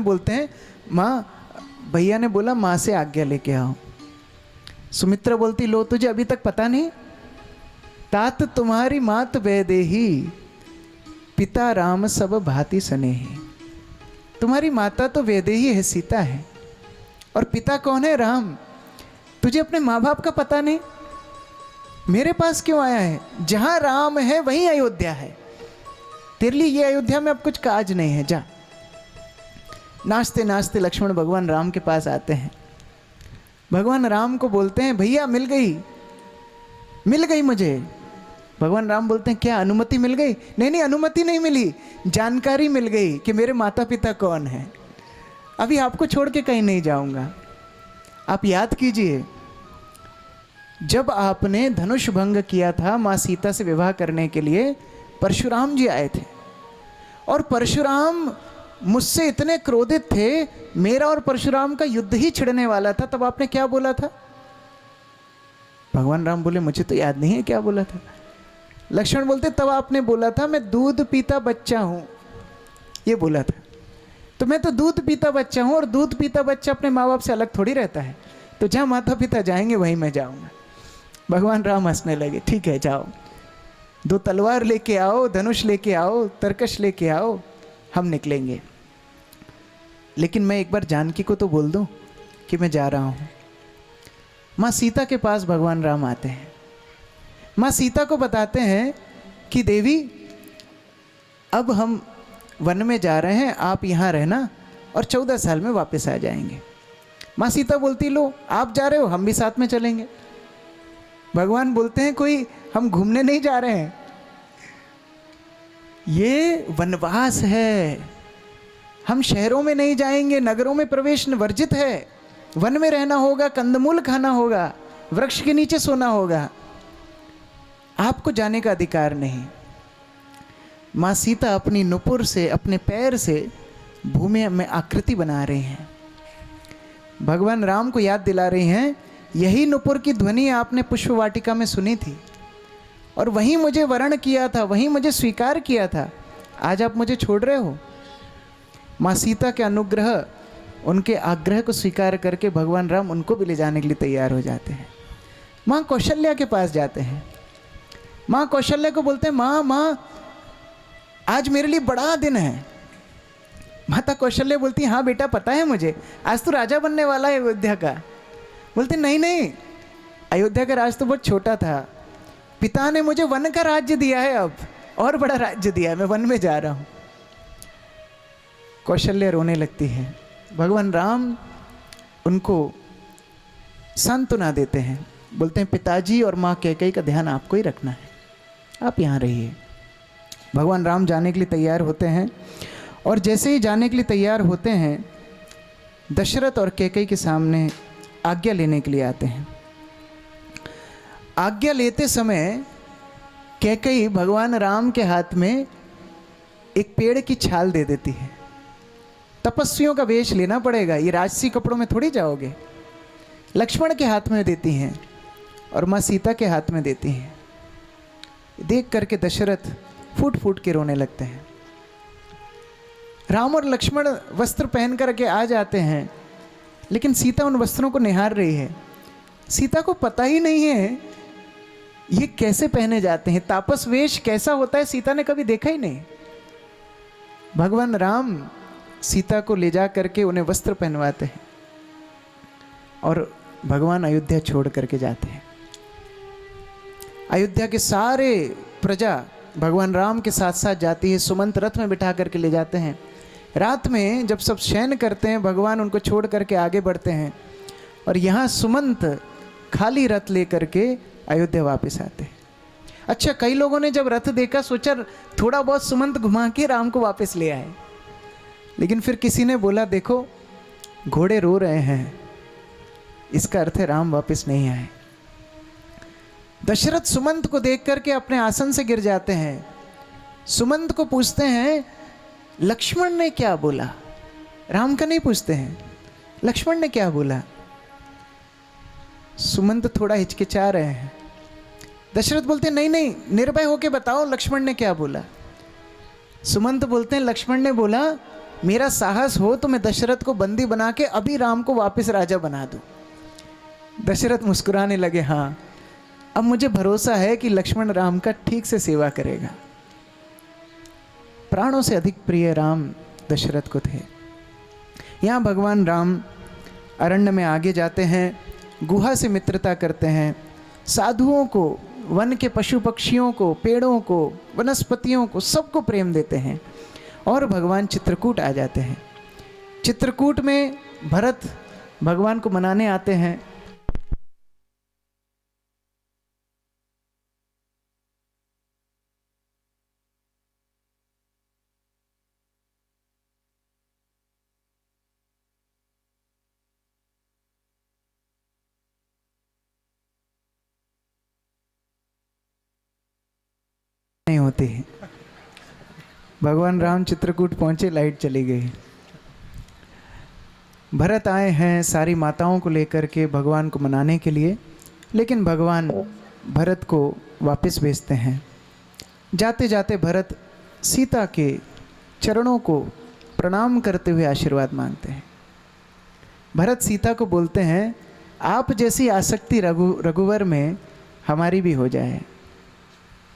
बोलते हैं माँ, भैया ने बोला माँ से आज्ञा लेके आओ। सुमित्रा बोलती लो तुझे अभी तक पता नहीं, तात तुम्हारी मात वैदेही, पिता राम सब भांति स्नेही। तुम्हारी माता तो वैदेही है, सीता है, और पिता कौन है? राम। तुझे अपने माँ बाप का पता नहीं, मेरे पास क्यों आया है? जहां राम है वहीं अयोध्या है, तेरे लिए ये अयोध्या में अब कुछ काज नहीं है, जा। नाचते नाचते लक्ष्मण भगवान राम के पास आते हैं। भगवान राम को बोलते हैं भैया मिल गई मुझे। भगवान राम बोलते हैं क्या अनुमति मिल गई? नहीं नहीं, अनुमति नहीं मिली, जानकारी मिल गई कि मेरे माता पिता कौन है। अभी आपको छोड़ के कहीं नहीं जाऊंगा। आप याद कीजिए, जब आपने धनुष भंग किया था माँ सीता से विवाह करने के लिए, परशुराम जी आए थे, और परशुराम मुझसे इतने क्रोधित थे, मेरा और परशुराम का युद्ध ही छिड़ने वाला था। तब आपने क्या बोला था? भगवान राम बोले मुझे तो याद नहीं है क्या बोला था। लक्ष्मण बोलते तब आपने बोला था मैं दूध पीता बच्चा हूं, ये बोला था। तो मैं तो दूध पीता बच्चा हूं, और दूध पीता बच्चा अपने माँ बाप से अलग थोड़ी रहता है। तो जहां माता पिता जाएंगे वहीं मैं जाऊंगा। भगवान राम हंसने लगे, ठीक है जाओ, 2 तलवार लेके आओ, धनुष लेके आओ, तरकश लेके आओ, हम निकलेंगे। लेकिन मैं एक बार जानकी को तो बोल दूं कि मैं जा रहा हूं। माँ सीता के पास भगवान राम आते हैं। माँ सीता को बताते हैं कि देवी अब हम वन में जा रहे हैं, आप यहाँ रहना और 14 साल में वापस आ जाएंगे। माँ सीता बोलती लो आप जा रहे हो, हम भी साथ में चलेंगे। भगवान बोलते हैं कोई हम घूमने नहीं जा रहे हैं, ये वनवास है, हम शहरों में नहीं जाएंगे, नगरों में प्रवेश वर्जित है, वन में रहना होगा, कंदमूल खाना होगा, वृक्ष के नीचे सोना होगा, आपको जाने का अधिकार नहीं। माँ सीता अपनी नुपुर से, अपने पैर से भूमि में आकृति बना रही हैं। भगवान राम को याद दिला रही हैं यही नुपुर की ध्वनि आपने पुष्प वाटिका में सुनी थी, और वहीं मुझे वरण किया था, वहीं मुझे स्वीकार किया था, आज आप मुझे छोड़ रहे हो। माँ सीता के अनुग्रह, उनके आग्रह को स्वीकार करके भगवान राम उनको भी ले जाने के लिए तैयार हो जाते हैं। माँ कौशल्या के पास जाते हैं। माँ कौशल्या को बोलते हैं माँ आज मेरे लिए बड़ा दिन है। माता कौशल्या बोलती है हाँ बेटा पता है मुझे, आज तो राजा बनने वाला है अयोध्या का। बोलते नहीं, अयोध्या का राज तो बहुत छोटा था, पिता ने मुझे वन का राज्य दिया है, अब और बड़ा राज्य दिया है, मैं वन में जा रहा हूं। कौशल्या रोने लगती है। भगवान राम उनको सांत्वना देते हैं, बोलते हैं पिताजी और माँ कैकेयी का ध्यान आपको ही रखना है, आप यहाँ रहिए। भगवान राम जाने के लिए तैयार होते हैं, और जैसे ही जाने के लिए तैयार होते हैं दशरथ और कैकेयी के सामने आज्ञा लेने के लिए आते हैं। आज्ञा लेते समय कैकेयी भगवान राम के हाथ में एक पेड़ की छाल दे देती है। तपस्वियों का वेश लेना पड़ेगा, ये राजसी कपड़ों में थोड़ी जाओगे। लक्ष्मण के हाथ में देती हैं और माँ सीता के हाथ में देती हैं। देख करके दशरथ फूट फूट के रोने लगते हैं। राम और लक्ष्मण वस्त्र पहन करके आ जाते हैं, लेकिन सीता उन वस्त्रों को निहार रही है। सीता को पता ही नहीं है ये कैसे पहने जाते हैं, तापस वेश कैसा होता है, सीता ने कभी देखा ही नहीं। भगवान राम सीता को ले जा करके उन्हें वस्त्र पहनवाते हैं और भगवान अयोध्या छोड़ करके जाते हैं। अयोध्या के सारे प्रजा भगवान राम के साथ साथ जाती है, सुमंत रथ में बिठा करके ले जाते हैं। रात में जब सब शयन करते हैं, भगवान उनको छोड़ करके आगे बढ़ते हैं, और यहाँ सुमंत खाली रथ ले करके अयोध्या वापस आते हैं। अच्छा, कई लोगों ने जब रथ देखा सोचा थोड़ा बहुत सुमंत घुमा के राम को वापस ले आए, लेकिन फिर किसी ने बोला देखो घोड़े रो रहे हैं, इसका अर्थ है राम वापस नहीं आए। दशरथ सुमंत को देख करके अपने आसन से गिर जाते हैं। सुमंत को पूछते हैं लक्ष्मण ने क्या बोला, राम का नहीं पूछते हैं, लक्ष्मण ने क्या बोला। सुमंत थोड़ा हिचकिचा रहे हैं। दशरथ बोलते हैं नहीं, निर्भय होके बताओ लक्ष्मण ने क्या बोला। सुमंत बोलते हैं लक्ष्मण ने बोला मेरा साहस हो तो मैं दशरथ को बंदी बना के अभी राम को वापस राजा बना दूं। दशरथ मुस्कुराने लगे, हाँ अब मुझे भरोसा है कि लक्ष्मण राम का ठीक से सेवा करेगा। प्राणों से अधिक प्रिय राम दशरथ को थे। यहाँ भगवान राम अरण्य में आगे जाते हैं, गुहा से मित्रता करते हैं, साधुओं को, वन के पशु पक्षियों को, पेड़ों को, वनस्पतियों को, सबको प्रेम देते हैं और भगवान चित्रकूट आ जाते हैं। चित्रकूट में भरत भगवान को मनाने आते हैं। नहीं होती है। भगवान राम चित्रकूट पहुंचे, लाइट चली गई। भरत आए हैं सारी माताओं को लेकर के भगवान को मनाने के लिए, लेकिन भगवान भरत को वापस भेजते हैं। जाते जाते भरत सीता के चरणों को प्रणाम करते हुए आशीर्वाद मांगते हैं। भरत सीता को बोलते हैं, आप जैसी आसक्ति रघुवर में हमारी भी हो जाए।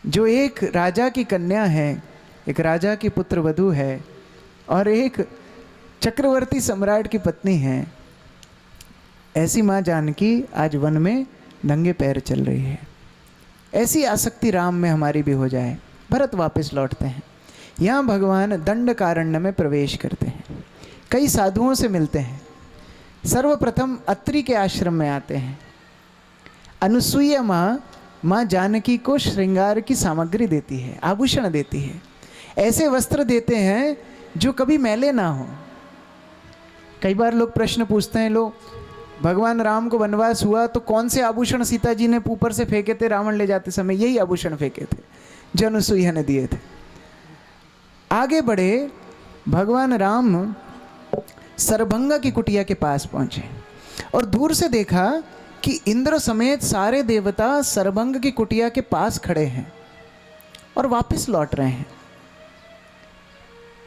जो एक राजा की कन्या है, एक राजा की पुत्र वधू है और एक चक्रवर्ती सम्राट की पत्नी है, ऐसी माँ जानकी आज वन में नंगे पैर चल रही है। ऐसी आसक्ति राम में हमारी भी हो जाए। भरत वापस लौटते हैं। यहाँ भगवान दंडकारण्य में प्रवेश करते हैं, कई साधुओं से मिलते हैं। सर्वप्रथम अत्रि के आश्रम में आते हैं। अनुसुईया माँ जानकी को श्रृंगार की सामग्री देती है, आभूषण देती है, ऐसे वस्त्र देते हैं जो कभी मैले ना हो। कई बार लोग प्रश्न पूछते हैं, लोग भगवान राम को वनवास हुआ तो कौन से आभूषण सीता जी ने ऊपर से फेंके थे रावण ले जाते समय? यही आभूषण फेंके थे जो अनुसुईया ने दिए थे। आगे बढ़े, भगवान राम सरभंगा की कुटिया के पास पहुंचे और दूर से देखा कि इंद्र समेत सारे देवता सरभंग की कुटिया के पास खड़े हैं और वापस लौट रहे हैं।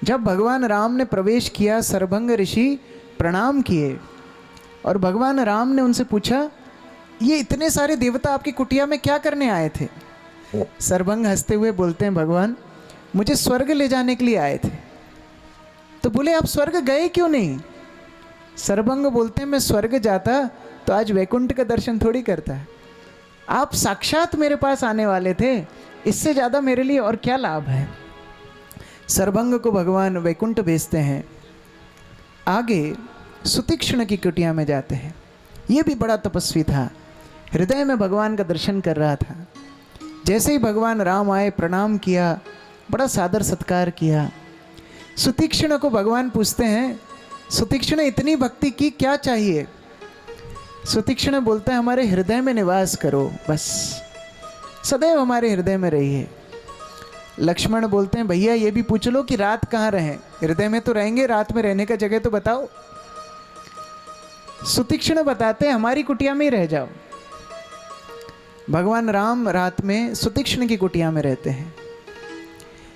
जब भगवान राम ने प्रवेश किया, सरभंग ऋषि प्रणाम किए और भगवान राम ने उनसे पूछा, ये इतने सारे देवता आपकी कुटिया में क्या करने आए थे? सरभंग हंसते हुए बोलते हैं, भगवान मुझे स्वर्ग ले जाने के लिए आए थे। तो बोले, आप स्वर्ग गए क्यों नहीं? सरभंग बोलते हैं, मैं स्वर्ग जाता तो आज वैकुंठ का दर्शन थोड़ी करता है। आप साक्षात मेरे पास आने वाले थे, इससे ज़्यादा मेरे लिए और क्या लाभ है? सरभंग को भगवान वैकुंठ भेजते हैं। आगे सुतीक्ष्ण की कुटिया में जाते हैं। ये भी बड़ा तपस्वी था, हृदय में भगवान का दर्शन कर रहा था। जैसे ही भगवान राम आए, प्रणाम किया, बड़ा सादर सत्कार किया। सुतीक्ष्ण को भगवान पूछते हैं, सुतीक्ष्ण इतनी भक्ति की, क्या चाहिए? सुतीक्ष्ण बोलता है, हमारे हृदय में निवास करो, बस सदैव हमारे हृदय में रहिए। लक्ष्मण बोलते हैं, भैया ये भी पूछ लो कि रात कहाँ रहें? हृदय में तो रहेंगे, रात में रहने का जगह तो बताओ। सुतीक्ष्ण बताते हैं, हमारी कुटिया में ही रह जाओ। भगवान राम रात में सुतीक्ष्ण की कुटिया में रहते हैं,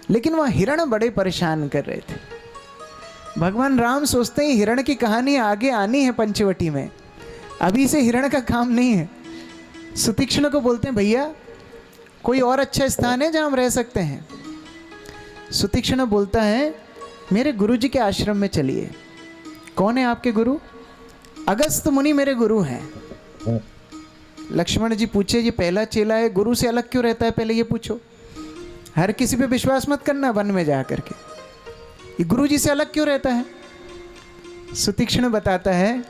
लेकिन वहाँ हिरण बड़े परेशान कर रहे थे। भगवान राम सोचते हैं हिरण की कहानी आगे आनी है पंचवटी में, अभी से हिरण का काम नहीं है। सुतीक्ष्ण को बोलते हैं, भैया कोई और अच्छा स्थान है जहाँ हम रह सकते हैं? सुतीक्ष्ण बोलता है, मेरे गुरुजी के आश्रम में चलिए। कौन है आपके गुरु? अगस्त मुनि मेरे गुरु हैं। लक्ष्मण जी पूछे, ये पहला चेला है, गुरु से अलग क्यों रहता है? पहले ये पूछो। हर किसी पे विश्वास मत करना वन में जा करके, ये गुरु जी से अलग क्यों रहता है? सुतीक्ष्ण बताता है,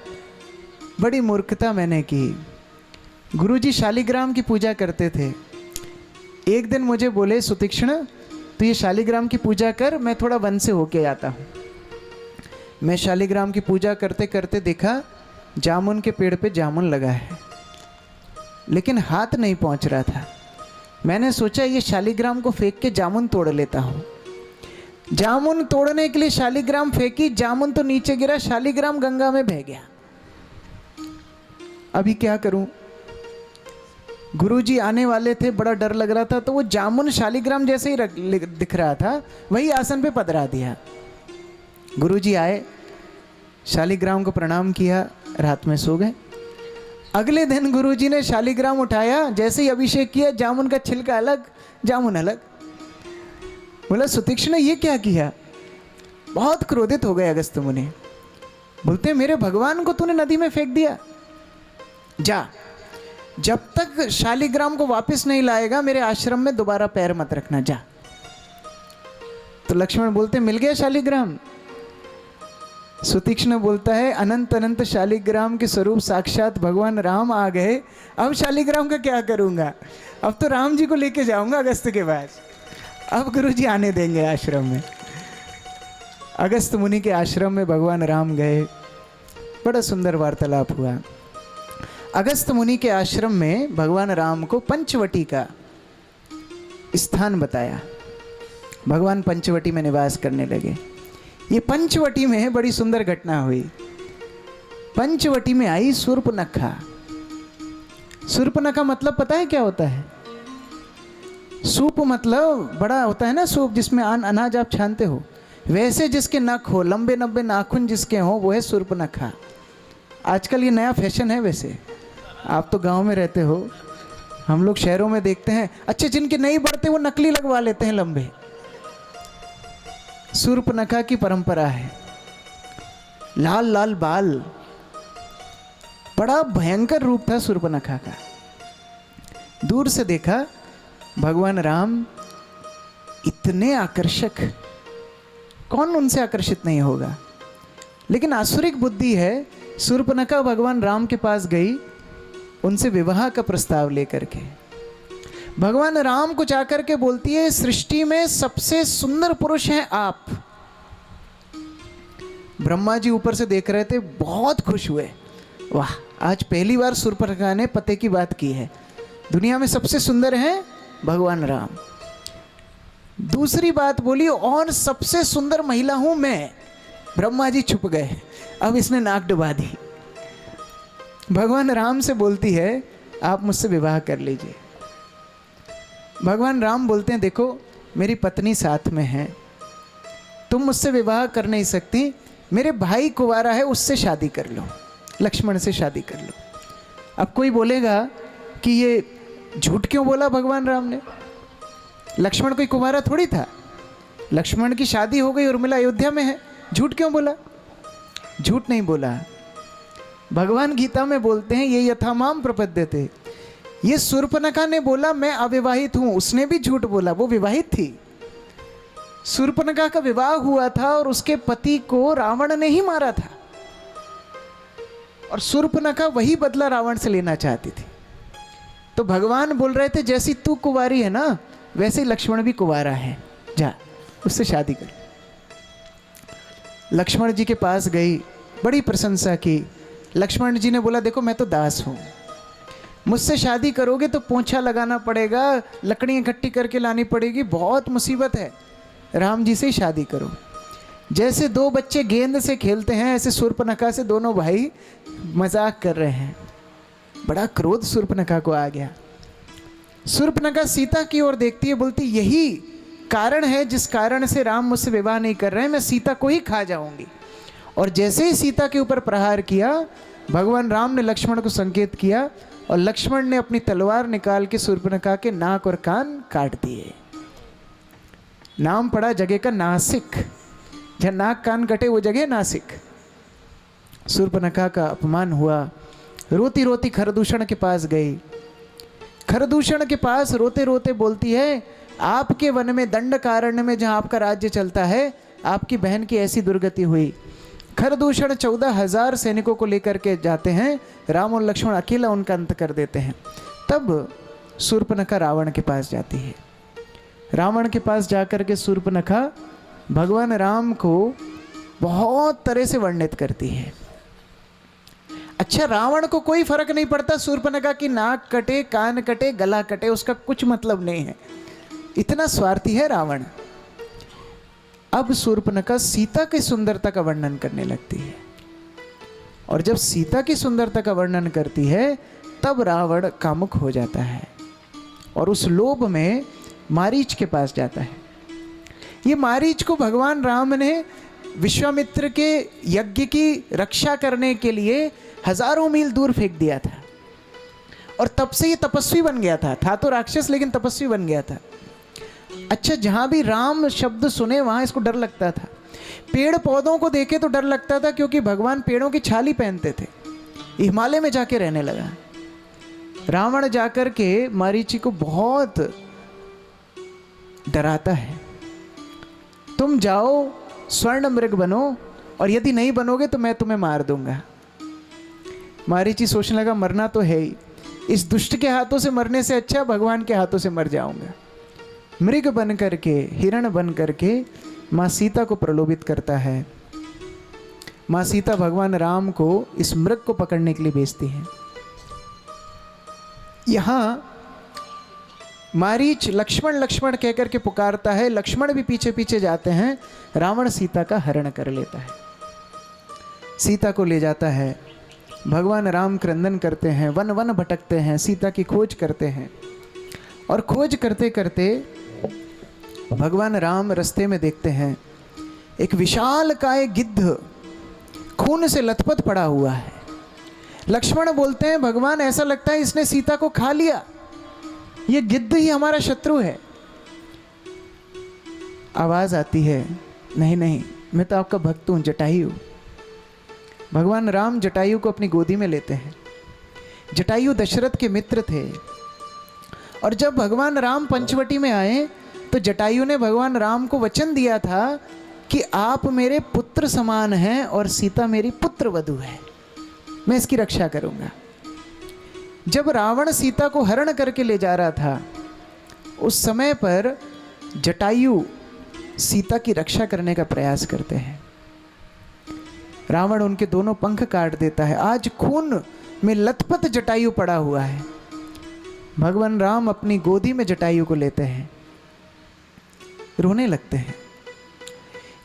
बड़ी मूर्खता मैंने की। गुरुजी शालिग्राम की पूजा करते थे। एक दिन मुझे बोले, सुतीक्ष्ण तो ये शालिग्राम की पूजा कर, मैं थोड़ा वन से होके आता हूँ। मैं शालिग्राम की पूजा करते करते देखा जामुन के पेड़ पे जामुन लगा है, लेकिन हाथ नहीं पहुँच रहा था। मैंने सोचा ये शालिग्राम को फेंक के जामुन तोड़ लेता हूँ। जामुन तोड़ने के लिए शालिग्राम फेंकी, जामुन तो नीचे गिरा, शालिग्राम गंगा में बह गया। अभी क्या करूं? गुरुजी आने वाले थे, बड़ा डर लग रहा था, तो वो जामुन शालिग्राम जैसे ही दिख रहा था, वही आसन पे पधरा दिया। गुरुजी आए, शालिग्राम को प्रणाम किया, रात में सो गए। अगले दिन गुरुजी ने शालिग्राम उठाया, जैसे ही अभिषेक किया, जामुन का छिलका अलग, जामुन अलग। बोला सुतीक्ष्ण ये क्या किया? बहुत क्रोधित हो गए अगस्त्य मुनि। बोलते मेरे भगवान को तूने नदी में फेंक दिया, जा, जब तक शालिग्राम को वापस नहीं लाएगा मेरे आश्रम में दोबारा पैर मत रखना, जा। तो लक्ष्मण बोलते मिल गया शालिग्राम? सुतीक्ष्ण बोलता है अनंत अनंत शालिग्राम के स्वरूप साक्षात भगवान राम आ गए, अब शालिग्राम का क्या करूंगा? अब तो राम जी को लेके जाऊंगा अगस्त्य के पास। अब गुरुजी आने देंगे आश्रम में। अगस्त्य मुनि के आश्रम में भगवान राम गए, बड़ा सुंदर वार्तालाप हुआ। अगस्त्य मुनि के आश्रम में भगवान राम को पंचवटी का स्थान बताया। भगवान पंचवटी में निवास करने लगे। ये पंचवटी में बड़ी सुंदर घटना हुई। पंचवटी में आई शूर्पणखा। शूर्पणखा मतलब पता है क्या होता है? सूप मतलब बड़ा होता है ना सूप, जिसमें अनाज आप छानते हो, वैसे जिसके नख हो, लंबे लंबे नाखून जिसके हो, वो है शूर्पणखा। आजकल ये नया फैशन है। वैसे आप तो गांव में रहते हो, हम लोग शहरों में देखते हैं, अच्छे जिनके नहीं बढ़ते वो नकली लगवा लेते हैं लंबे। शूर्पणखा की परंपरा है। लाल लाल बाल, बड़ा भयंकर रूप था शूर्पणखा का। दूर से देखा भगवान राम इतने आकर्षक, कौन उनसे आकर्षित नहीं होगा। लेकिन आसुरिक बुद्धि है। शूर्पणखा भगवान राम के पास गई, उनसे विवाह का प्रस्ताव लेकर के। भगवान राम को जाकर के बोलती है सृष्टि में सबसे सुंदर पुरुष हैं आप। ब्रह्मा जी ऊपर से देख रहे थे, बहुत खुश हुए, वाह आज पहली बार शूर्पणखा ने पते की बात की है, दुनिया में सबसे सुंदर हैं भगवान राम। दूसरी बात बोली, और सबसे सुंदर महिला हूं मैं। ब्रह्मा जी छुप गए, अब इसने नाक डुबा दी। भगवान राम से बोलती है आप मुझसे विवाह कर लीजिए। भगवान राम बोलते हैं देखो मेरी पत्नी साथ में है, तुम मुझसे विवाह कर नहीं सकती, मेरे भाई कुंवारा है उससे शादी कर लो, लक्ष्मण से शादी कर लो। अब कोई बोलेगा कि ये झूठ क्यों बोला भगवान राम ने? लक्ष्मण कोई कुंवारा थोड़ी था, लक्ष्मण की शादी हो गई, उर्मिला अयोध्या में है, झूठ क्यों बोला? झूठ नहीं बोला। भगवान गीता में बोलते हैं ये यथामाम प्रपद्यते। ये शूर्पणखा ने बोला मैं अविवाहित हूं, उसने भी झूठ बोला, वो विवाहित थी। शूर्पणखा का विवाह हुआ था और उसके पति को रावण ने ही मारा था, और शूर्पणखा वही बदला रावण से लेना चाहती थी। तो भगवान बोल रहे थे जैसी तू कुंवारी है ना, वैसे ही लक्ष्मण भी कुंवारा है, जा उससे शादी कर। लक्ष्मण जी के पास गई, बड़ी प्रशंसा की। लक्ष्मण जी ने बोला देखो मैं तो दास हूं, मुझसे शादी करोगे तो पोंछा लगाना पड़ेगा, लकड़ियां इकट्ठी करके लानी पड़ेगी, बहुत मुसीबत है, राम जी से ही शादी करो। जैसे दो बच्चे गेंद से खेलते हैं, ऐसे शूर्पणखा से दोनों भाई मजाक कर रहे हैं। बड़ा क्रोध शूर्पणखा को आ गया। शूर्पणखा सीता की ओर देखती है, बोलती यही कारण है जिस कारण से राम मुझसे विवाह नहीं कर रहे हैं, मैं सीता को ही खा जाऊंगी। और जैसे ही सीता के ऊपर प्रहार किया, भगवान राम ने लक्ष्मण को संकेत किया और लक्ष्मण ने अपनी तलवार निकाल के शूर्पणखा के नाक और कान काट दिए। नाम पड़ा जगह का नासिक, जहाँ नाक कान कटे वो जगह नासिक। शूर्पणखा का अपमान हुआ, रोती रोती खरदूषण के पास गई। खरदूषण के पास रोते रोते बोलती है आपके वन में दंडकारण्य में जहाँ आपका राज्य चलता है, आपकी बहन की ऐसी दुर्गति हुई। खरदूषण 14,000 सैनिकों को लेकर के जाते हैं, राम और लक्ष्मण अकेला उनका अंत कर देते हैं। तब शूर्पणखा रावण के पास जाती है। रावण के पास जाकर के शूर्पणखा भगवान राम को बहुत तरह से वर्णित करती है। अच्छा, रावण को कोई फर्क नहीं पड़ता शूर्पणखा की नाक कटे, कान कटे, गला कटे, उसका कुछ मतलब नहीं है, इतना स्वार्थी है रावण। अब शूर्पणखा सीता की सुंदरता का वर्णन करने लगती है, और जब सीता की सुंदरता का वर्णन करती है तब रावण कामुक हो जाता है और उस लोभ में मारीच के पास जाता है। ये मारीच को भगवान राम ने विश्वामित्र के यज्ञ की रक्षा करने के लिए हजारों मील दूर फेंक दिया था, और तब से ये तपस्वी बन गया था तो राक्षस लेकिन तपस्वी बन गया था। अच्छा, जहां भी राम शब्द सुने वहां इसको डर लगता था, पेड़ पौधों को देखे तो डर लगता था, क्योंकि भगवान पेड़ों की छाल ही पहनते थे। हिमालय में जाके रहने लगा। रावण जाकर के मारीची को बहुत डराता है, तुम जाओ स्वर्ण मृग बनो, और यदि नहीं बनोगे तो मैं तुम्हें मार दूंगा। मारीची सोचने लगा मरना तो है ही, इस दुष्ट के हाथों से मरने से अच्छा भगवान के हाथों से मर जाऊंगा। मृग बन करके, हिरण बन करके माँ सीता को प्रलोभित करता है। माँ सीता भगवान राम को इस मृग को पकड़ने के लिए भेजती है। यहाँ मारीच लक्ष्मण लक्ष्मण कहकर के पुकारता है, लक्ष्मण भी पीछे पीछे जाते हैं, रावण सीता का हरण कर लेता है, सीता को ले जाता है। भगवान राम क्रंदन करते हैं, वन वन भटकते हैं, सीता की खोज करते हैं, और खोज करते करते भगवान राम रास्ते में देखते हैं एक विशाल काय गिद्ध खून से लथपथ पड़ा हुआ है। लक्ष्मण बोलते हैं भगवान ऐसा लगता है इसने सीता को खा लिया, ये गिद्ध ही हमारा शत्रु है। आवाज आती है, नहीं नहीं मैं तो आपका भक्त हूं, जटायु। भगवान राम जटायु को अपनी गोदी में लेते हैं। जटायु दशरथ के मित्र थे, और जब भगवान राम पंचवटी में आए तो जटायु ने भगवान राम को वचन दिया था कि आप मेरे पुत्र समान हैं और सीता मेरी पुत्र वधू है, मैं इसकी रक्षा करूंगा। जब रावण सीता को हरण करके ले जा रहा था, उस समय पर जटायु सीता की रक्षा करने का प्रयास करते हैं। रावण उनके दोनों पंख काट देता है। आज खून में लथपथ जटायु पड़ा हुआ है। भगवान राम अपनी गोदी में जटायु को लेते हैं, रोने लगते हैं।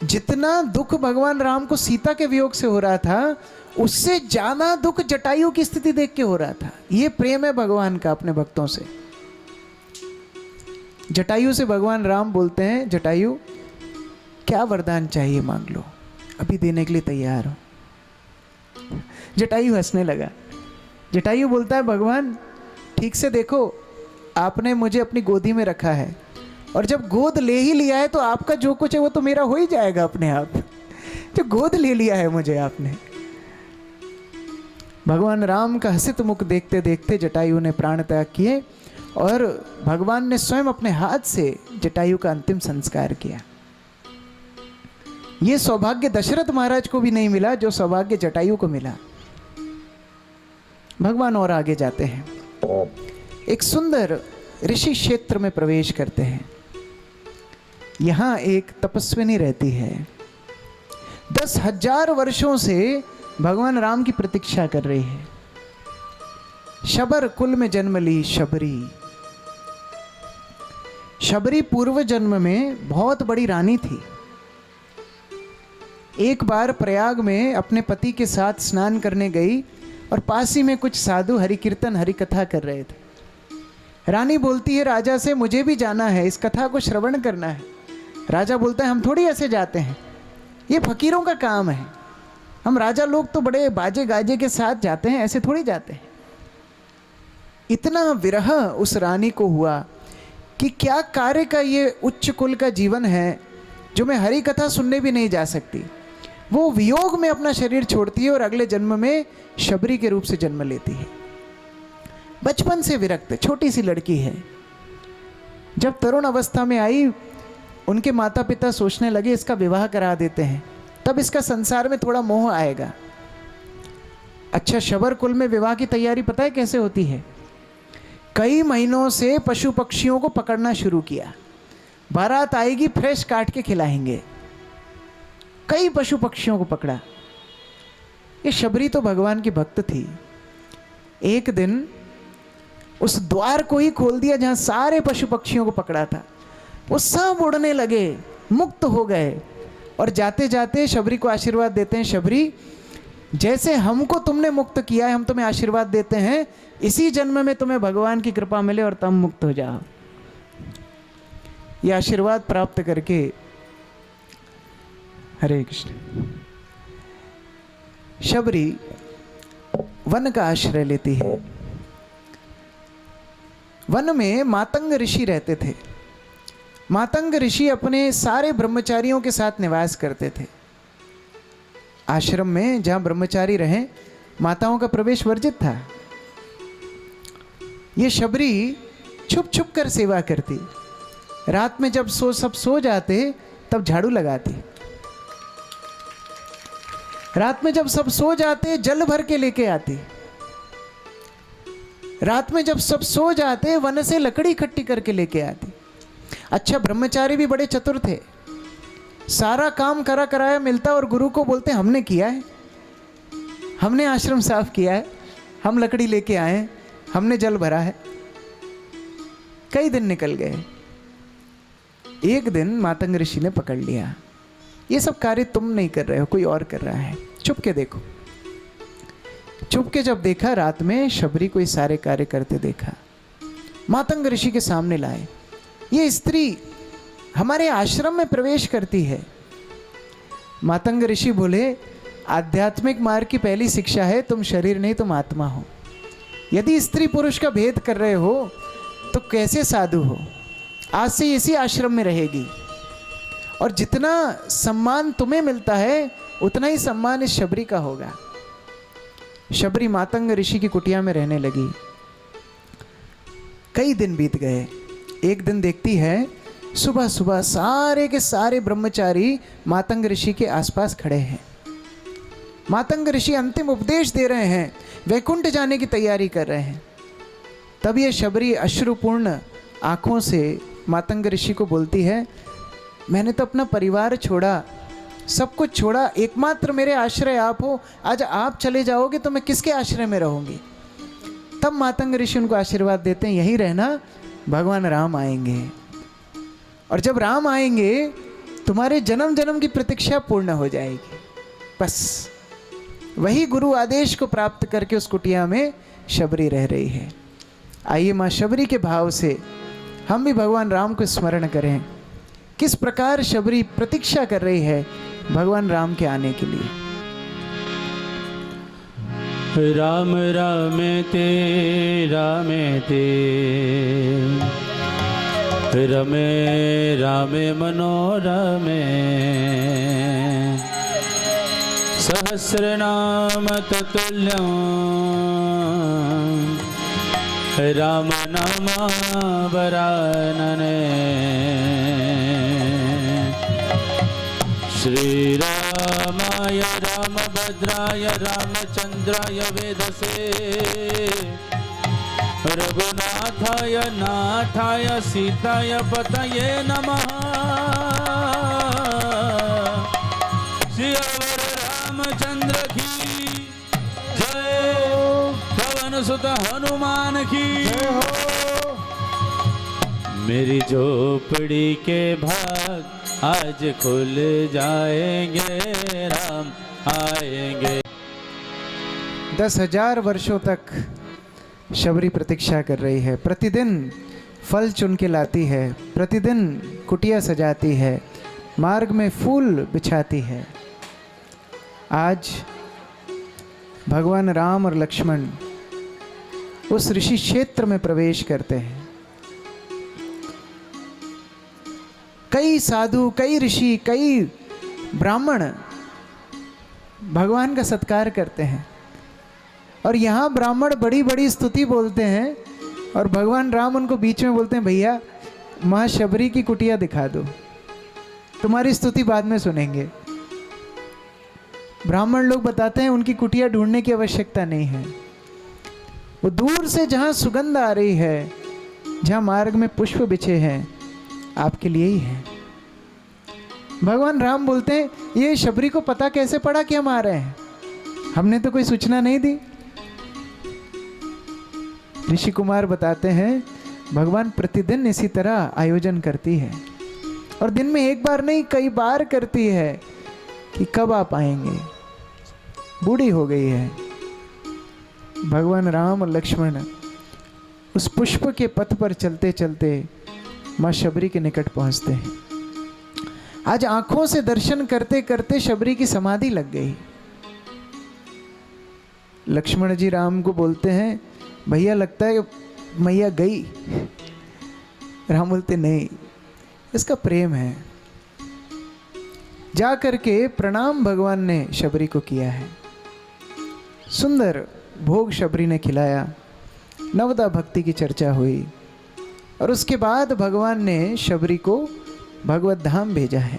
जितना दुख भगवान राम को सीता के वियोग से हो रहा था, उससे ज्यादा दुख जटायु की स्थिति देख के हो रहा था। ये प्रेम है भगवान का अपने भक्तों से। जटायु से भगवान राम बोलते हैं, जटायु क्या वरदान चाहिए मांग लो, अभी देने के लिए तैयार हो। जटायु हंसने लगा। जटायु बोलता है भगवान ठीक से देखो, आपने मुझे अपनी गोदी में रखा है, और जब गोद ले ही लिया है तो आपका जो कुछ है वो तो मेरा हो ही जाएगा अपने आप। जो गोद ले लिया है मुझे आपने। भगवान राम का हसित मुख देखते देखते जटायु ने प्राण त्याग किए, और भगवान ने स्वयं अपने हाथ से जटायु का अंतिम संस्कार किया। ये सौभाग्य दशरथ महाराज को भी नहीं मिला जो सौभाग्य जटायु को मिला। भगवान और आगे जाते हैं, एक सुंदर ऋषि क्षेत्र में प्रवेश करते हैं। यहां एक तपस्विनी रहती है, 10,000 वर्षों से भगवान राम की प्रतीक्षा कर रही है। शबर कुल में जन्म ली शबरी। शबरी पूर्व जन्म में बहुत बड़ी रानी थी। एक बार प्रयाग में अपने पति के साथ स्नान करने गई, और पास ही में कुछ साधु हरि कीर्तन हरि कथा कर रहे थे। रानी बोलती है राजा से, मुझे भी जाना है, इस कथा को श्रवण करना है। राजा बोलता है हम थोड़ी ऐसे जाते हैं, ये फकीरों का काम है, हम राजा लोग तो बड़े बाजे गाजे के साथ जाते हैं, ऐसे थोड़ी जाते हैं। इतना विरह उस रानी को हुआ कि क्या कार्य का ये उच्च कुल का जीवन है जो मैं हरि कथा सुनने भी नहीं जा सकती। वो वियोग में अपना शरीर छोड़ती है और अगले जन्म में शबरी के रूप से जन्म लेती है। बचपन से विरक्त छोटी सी लड़की है। जब तरुण अवस्था में आई, उनके माता पिता सोचने लगे इसका विवाह करा देते हैं, तब इसका संसार में थोड़ा मोह आएगा। अच्छा, शबर कुल में विवाह की तैयारी पता है कैसे होती है? कई महीनों से पशु पक्षियों को पकड़ना शुरू किया, बारात आएगी फ्रेश काट के खिलाएंगे। कई पशु पक्षियों को पकड़ा। ये शबरी तो भगवान की भक्त थी। एक दिन उस द्वार को ही खोल दिया जहां सारे पशु पक्षियों को पकड़ा था। वो सब उड़ने लगे, मुक्त हो गए, और जाते जाते शबरी को आशीर्वाद देते हैं, शबरी जैसे हमको तुमने मुक्त किया है, हम तुम्हें आशीर्वाद देते हैं, इसी जन्म में तुम्हें भगवान की कृपा मिले और तुम मुक्त हो जाओ। ये आशीर्वाद प्राप्त करके हरे कृष्ण। शबरी वन का आश्रय लेती है। वन में मातंग ऋषि रहते थे। मातंग ऋषि अपने सारे ब्रह्मचारियों के साथ निवास करते थे। आश्रम में जहां ब्रह्मचारी रहे, माताओं का प्रवेश वर्जित था। ये शबरी छुप छुप कर सेवा करती। रात में जब सब सो जाते तब झाड़ू लगाती। रात में जब सब सो जाते जल भर के लेके आती। रात में जब सब सो जाते वन से लकड़ी इकट्ठी करके लेके आती। अच्छा, ब्रह्मचारी भी बड़े चतुर थे। सारा काम करा कराया मिलता और गुरु को बोलते हमने किया है, हमने आश्रम साफ किया है, हम लकड़ी लेके आए, हमने जल भरा है। कई दिन निकल गए। एक दिन मातंग ऋषि ने पकड़ लिया, ये सब कार्य तुम नहीं कर रहे हो, कोई और कर रहा है, छुप के देखो। छुप के जब देखा, रात में शबरी को ये सारे कार्य करते देखा। मातंग ऋषि के सामने लाए। ये स्त्री हमारे आश्रम में प्रवेश करती है। मातंग ऋषि बोले, आध्यात्मिक मार्ग की पहली शिक्षा है तुम शरीर नहीं तुम आत्मा हो। यदि स्त्री पुरुष का भेद कर रहे हो तो कैसे साधु हो। आज से इसी आश्रम में रहेगी और जितना सम्मान तुम्हें मिलता है उतना ही सम्मान इस शबरी का होगा। शबरी मातंग ऋषि की कुटिया में रहने लगी। कई दिन बीत गए। एक दिन देखती है सुबह सुबह सारे के सारे ब्रह्मचारी मातंग ऋषि के आसपास खड़े हैं। मातंग ऋषि अंतिम उपदेश दे रहे हैं, वैकुंठ जाने की तैयारी कर रहे हैं। तब ये शबरी अश्रुपूर्ण आंखों से मातंग ऋषि को बोलती है, मैंने तो अपना परिवार छोड़ा, सब कुछ छोड़ा, एकमात्र मेरे आश्रय आप हो। आज आप चले जाओगे तो मैं किसके आश्रय में रहूंगी। तब मातंग ऋषि उनको आशीर्वाद देते हैं, यहीं रहना, भगवान राम आएंगे और जब राम आएंगे तुम्हारे जन्म जन्म की प्रतीक्षा पूर्ण हो जाएगी। बस वही गुरु आदेश को प्राप्त करके उस कुटिया में शबरी रह रही है। आइए माँ शबरी के भाव से हम भी भगवान राम को स्मरण करें। किस प्रकार शबरी प्रतीक्षा कर रही है भगवान राम के आने के लिए। राम रामेते रमे रामे मनोरमे सहस्रनाम ततुल्यं राम नाम वरानने। श्री रामाय रामभद्राय रामचंद्राय वेदसे रघुनाथाय नाथाय सीताय पतये नमः। सियावर रामचंद्र की जय, पवन सुत हनुमान की जय हो। मेरी झोपड़ी के भाग आज खुल जाएंगे, राम आएंगे। 10,000 वर्षों तक शबरी प्रतीक्षा कर रही है। प्रतिदिन फल चुन के लाती है, प्रतिदिन कुटिया सजाती है, मार्ग में फूल बिछाती है। आज भगवान राम और लक्ष्मण उस ऋषि क्षेत्र में प्रवेश करते हैं। कई साधु, कई ऋषि, कई ब्राह्मण भगवान का सत्कार करते हैं और यहाँ ब्राह्मण बड़ी बड़ी स्तुति बोलते हैं और भगवान राम उनको बीच में बोलते हैं, भैया माँ शबरी की कुटिया दिखा दो, तुम्हारी स्तुति बाद में सुनेंगे। ब्राह्मण लोग बताते हैं उनकी कुटिया ढूंढने की आवश्यकता नहीं है। वो दूर से जहाँ सुगंध आ रही है, जहाँ मार्ग में पुष्प बिछे हैं, आपके लिए ही है। भगवान राम बोलते हैं, ये शबरी को पता कैसे पड़ा कि हम आ रहे हैं, हमने तो कोई सूचना नहीं दी। ऋषि कुमार बताते हैं भगवान प्रतिदिन इसी तरह आयोजन करती है और दिन में एक बार नहीं कई बार करती है कि कब आप आएंगे। बूढ़ी हो गई है। भगवान राम और लक्ष्मण उस पुष्प के पथ पर चलते चलते माँ शबरी के निकट पहुंचते हैं। आज आंखों से दर्शन करते करते शबरी की समाधि लग गई। लक्ष्मण जी राम को बोलते हैं, भैया लगता है मैया गई। राम बोलते नहीं, इसका प्रेम है। जा करके प्रणाम भगवान ने शबरी को किया है। सुंदर भोग शबरी ने खिलाया, नवदा भक्ति की चर्चा हुई और उसके बाद भगवान ने शबरी को भगवत धाम भेजा है।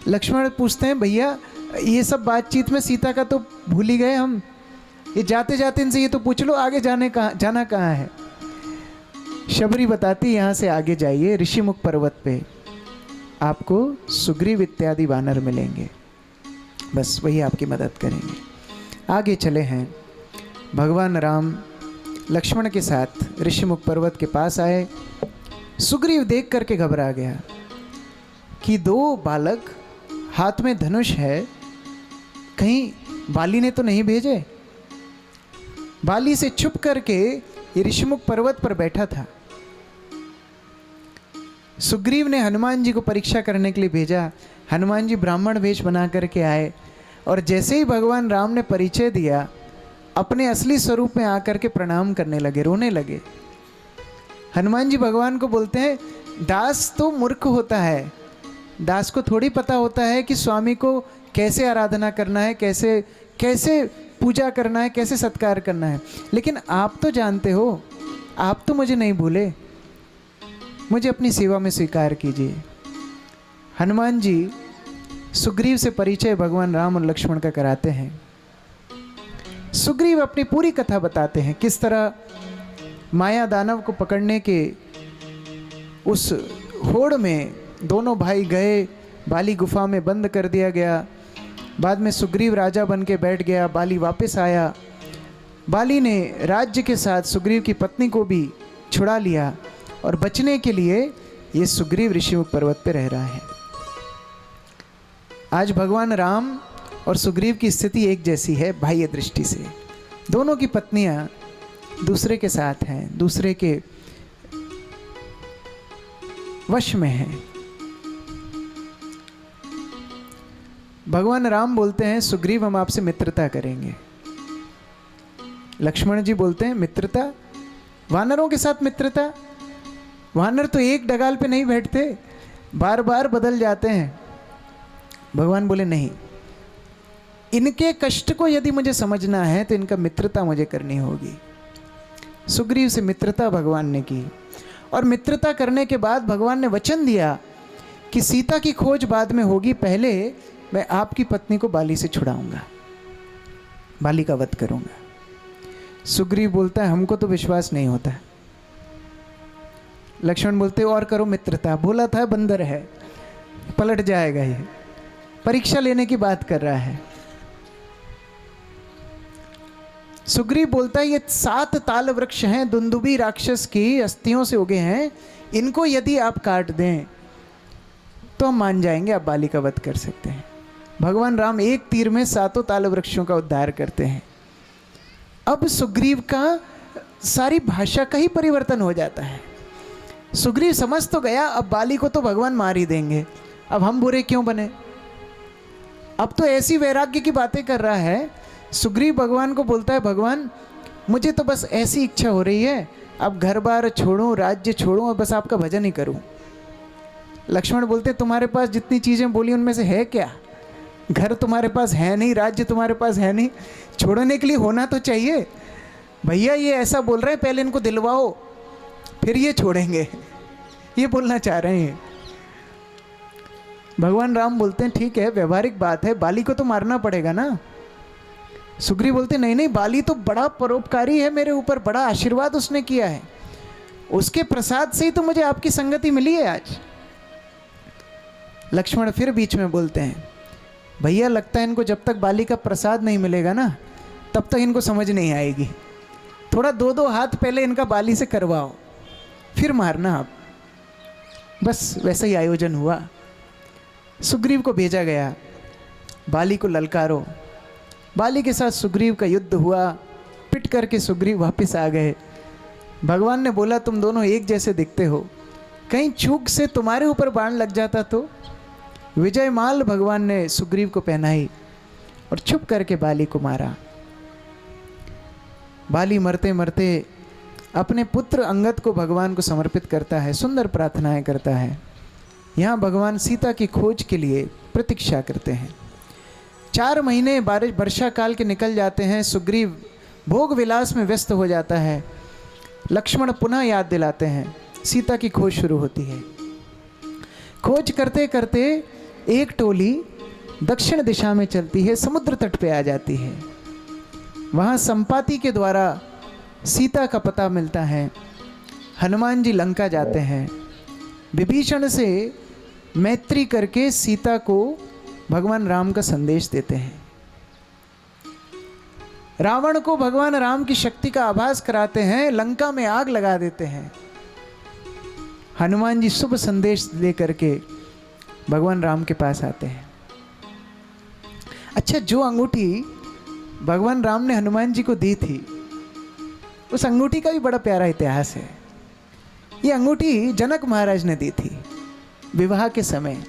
लक्ष्मण पूछते हैं, भैया ये सब बातचीत में सीता का तो भूल ही गए हम, ये जाते जाते इनसे ये तो पूछ लो आगे जाना कहाँ है। शबरी बताती, यहाँ से आगे जाइए, ऋषिमुख पर्वत पे आपको सुग्रीव इत्यादि वानर मिलेंगे, बस वही आपकी मदद करेंगे। आगे चले हैं। भगवान राम लक्ष्मण के साथ ऋषिमुख पर्वत के पास आए। सुग्रीव देख करके घबरा गया कि दो बालक, हाथ में धनुष है, कहीं बाली ने तो नहीं भेजे। बाली से छुप करके ये ऋषिमुख पर्वत पर बैठा था। सुग्रीव ने हनुमान जी को परीक्षा करने के लिए भेजा। हनुमान जी ब्राह्मण वेश बना करके आए और जैसे ही भगवान राम ने परिचय दिया, अपने असली स्वरूप में आकर के प्रणाम करने लगे, रोने लगे। हनुमान जी भगवान को बोलते हैं, दास तो मूर्ख होता है, दास को थोड़ी पता होता है कि स्वामी को कैसे आराधना करना है, कैसे कैसे पूजा करना है, कैसे सत्कार करना है। लेकिन आप तो जानते हो, आप तो मुझे नहीं भूले, मुझे अपनी सेवा में स्वीकार कीजिए। हनुमान जी सुग्रीव से परिचय भगवान राम और लक्ष्मण का कराते हैं। सुग्रीव अपनी पूरी कथा बताते हैं, किस तरह माया दानव को पकड़ने के उस होड़ में दोनों भाई गए, बाली गुफा में बंद कर दिया गया। बाद में सुग्रीव राजा बन के बैठ गया, बाली वापस आया। बाली ने राज्य के साथ सुग्रीव की पत्नी को भी छुड़ा लिया और बचने के लिए ये सुग्रीव ऋषिमुख पर्वत पे रह रहा है। आज भगवान राम और सुग्रीव की स्थिति एक जैसी है बाह्य दृष्टि से। दोनों की पत्नियां दूसरे के साथ हैं, दूसरे के वश में हैं। भगवान राम बोलते हैं, सुग्रीव हम आपसे मित्रता करेंगे। लक्ष्मण जी बोलते हैं, मित्रता? वानरों के साथ मित्रता? वानर तो एक डगाल पे नहीं बैठते, बार बार बदल जाते हैं। भगवान बोले, नहीं, इनके कष्ट को यदि मुझे समझना है तो इनका मित्रता मुझे करनी होगी। सुग्रीव से मित्रता भगवान ने की और मित्रता करने के बाद भगवान ने वचन दिया कि सीता की खोज बाद में होगी, पहले मैं आपकी पत्नी को बाली से छुड़ाऊंगा, बाली का वध करूंगा। सुग्रीव बोलता है, हमको तो विश्वास नहीं होता। लक्ष्मण बोलते, और करो मित्रता, बोला था बंदर है, पलट जाएगा, ये परीक्षा लेने की बात कर रहा है। सुग्रीव बोलता है, ये 7 ताल वृक्ष हैं, दुंदुभी राक्षस की अस्थियों से उगे हैं, इनको यदि आप काट दें तो हम मान जाएंगे आप बाली का वध कर सकते हैं। भगवान राम एक तीर में 7 ताल वृक्षों का उद्धार करते हैं। अब सुग्रीव का सारी भाषा का ही परिवर्तन हो जाता है। सुग्रीव समझ तो गया, अब बाली को तो भगवान मार ही देंगे, अब हम बुरे क्यों बने। अब तो ऐसी वैराग्य की बातें कर रहा है। सुग्रीव भगवान को बोलता है, भगवान मुझे तो बस ऐसी इच्छा हो रही है, अब घर बार छोड़ूं, राज्य छोड़ूं और बस आपका भजन ही करूं। लक्ष्मण बोलते, तुम्हारे पास जितनी चीज़ें बोली उनमें से है क्या? घर तुम्हारे पास है नहीं, राज्य तुम्हारे पास है नहीं, छोड़ने के लिए होना तो चाहिए। भैया ये ऐसा बोल रहे हैं, पहले इनको दिलवाओ फिर ये छोड़ेंगे, ये बोलना चाह रहे हैं। भगवान राम बोलते हैं, ठीक है, व्यवहारिक बात है, बाली को तो मारना पड़ेगा ना। सुग्रीव बोलते, नहीं नहीं, बाली तो बड़ा परोपकारी है मेरे ऊपर, बड़ा आशीर्वाद उसने किया है, उसके प्रसाद से ही तो मुझे आपकी संगति मिली है आज। लक्ष्मण फिर बीच में बोलते हैं, भैया लगता है इनको जब तक बाली का प्रसाद नहीं मिलेगा ना, तब तक इनको समझ नहीं आएगी। थोड़ा 2-2 हाथ पहले इनका बाली से करवाओ, फिर मारना आप। बस वैसा ही आयोजन हुआ। सुग्रीव को भेजा गया, बाली को ललकारो। बाली के साथ सुग्रीव का युद्ध हुआ, पिट करके सुग्रीव वापस आ गए। भगवान ने बोला, तुम दोनों एक जैसे दिखते हो, कहीं चूक से तुम्हारे ऊपर बाण लग जाता तो। विजयमाल भगवान ने सुग्रीव को पहनाई और चुप करके बाली को मारा। बाली मरते मरते अपने पुत्र अंगद को भगवान को समर्पित करता है, सुंदर प्रार्थनाएं करता है। यहाँ भगवान सीता की खोज के लिए प्रतीक्षा करते हैं। 4 महीने वर्षा काल के निकल जाते हैं। सुग्रीव भोग विलास में व्यस्त हो जाता है। लक्ष्मण पुनः याद दिलाते हैं। सीता की खोज शुरू होती है। खोज करते करते एक टोली दक्षिण दिशा में चलती है, समुद्र तट पे आ जाती है। वहाँ संपाति के द्वारा सीता का पता मिलता है। हनुमान जी लंका जाते हैं। विभीषण से मैत्री करके सीता को भगवान राम का संदेश देते हैं। रावण को भगवान राम की शक्ति का आभास कराते हैं, लंका में आग लगा देते हैं। हनुमान जी शुभ संदेश लेकर के भगवान राम के पास आते हैं। अच्छा, जो अंगूठी भगवान राम ने हनुमान जी को दी थी, उस अंगूठी का भी बड़ा प्यारा इतिहास है। ये अंगूठी जनक महाराज ने दी थी विवाह के समय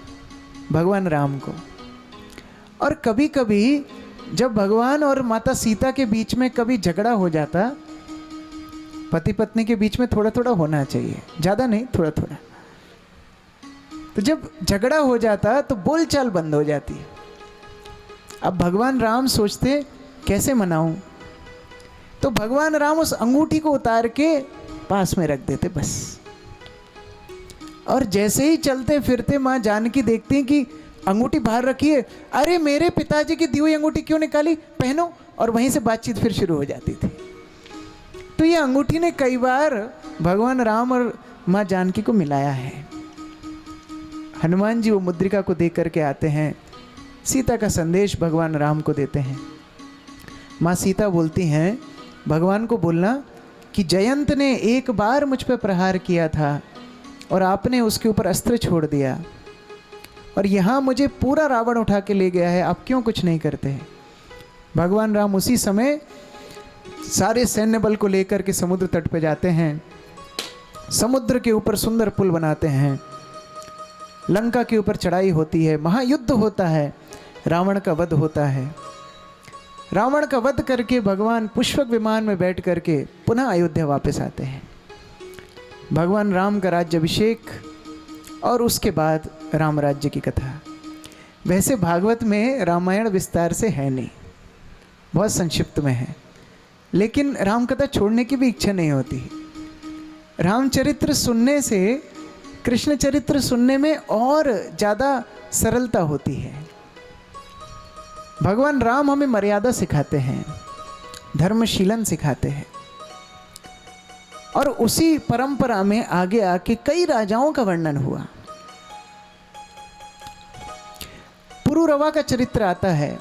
भगवान राम को। और कभी कभी जब भगवान और माता सीता के बीच में कभी झगड़ा हो जाता, पति पत्नी के बीच में थोड़ा थोड़ा होना चाहिए, ज़्यादा नहीं, थोड़ा थोड़ा। तो जब झगड़ा हो जाता तो बोलचाल बंद हो जाती। अब भगवान राम सोचते कैसे मनाऊं, तो भगवान राम उस अंगूठी को उतार के पास में रख देते बस। और जैसे ही चलते फिरते माँ जानकी देखती हैं कि अंगूठी बाहर रखी है, अरे मेरे पिताजी की दी हुई अंगूठी क्यों निकाली, पहनो, और वहीं से बातचीत फिर शुरू हो जाती थी। तो ये अंगूठी ने कई बार भगवान राम और माँ जानकी को मिलाया है। हनुमान जी वो मुद्रिका को देख करके आते हैं, सीता का संदेश भगवान राम को देते हैं। माँ सीता बोलती हैं भगवान को बोलना कि जयंत ने एक बार मुझ पर प्रहार किया था और आपने उसके ऊपर अस्त्र छोड़ दिया, और यहाँ मुझे पूरा रावण उठा के ले गया है, आप क्यों कुछ नहीं करते हैं। भगवान राम उसी समय सारे सैन्य बल को लेकर के समुद्र तट पे जाते हैं। समुद्र के ऊपर सुंदर पुल बनाते हैं। लंका के ऊपर चढ़ाई होती है, महायुद्ध होता है, रावण का वध होता है। रावण का वध करके भगवान पुष्पक विमान में बैठ करके पुनः अयोध्या वापस आते हैं। भगवान राम का राज्याभिषेक और उसके बाद राम राज्य की कथा। वैसे भागवत में रामायण विस्तार से है नहीं, बहुत संक्षिप्त में है, लेकिन राम कथा छोड़ने की भी इच्छा नहीं होती। रामचरित्र सुनने से कृष्ण चरित्र सुनने में और ज़्यादा सरलता होती है। भगवान राम हमें मर्यादा सिखाते हैं, धर्मशीलन सिखाते हैं, और उसी परंपरा में आगे आके कई राजाओं का वर्णन हुआ। पुरुरवा का चरित्र आता है।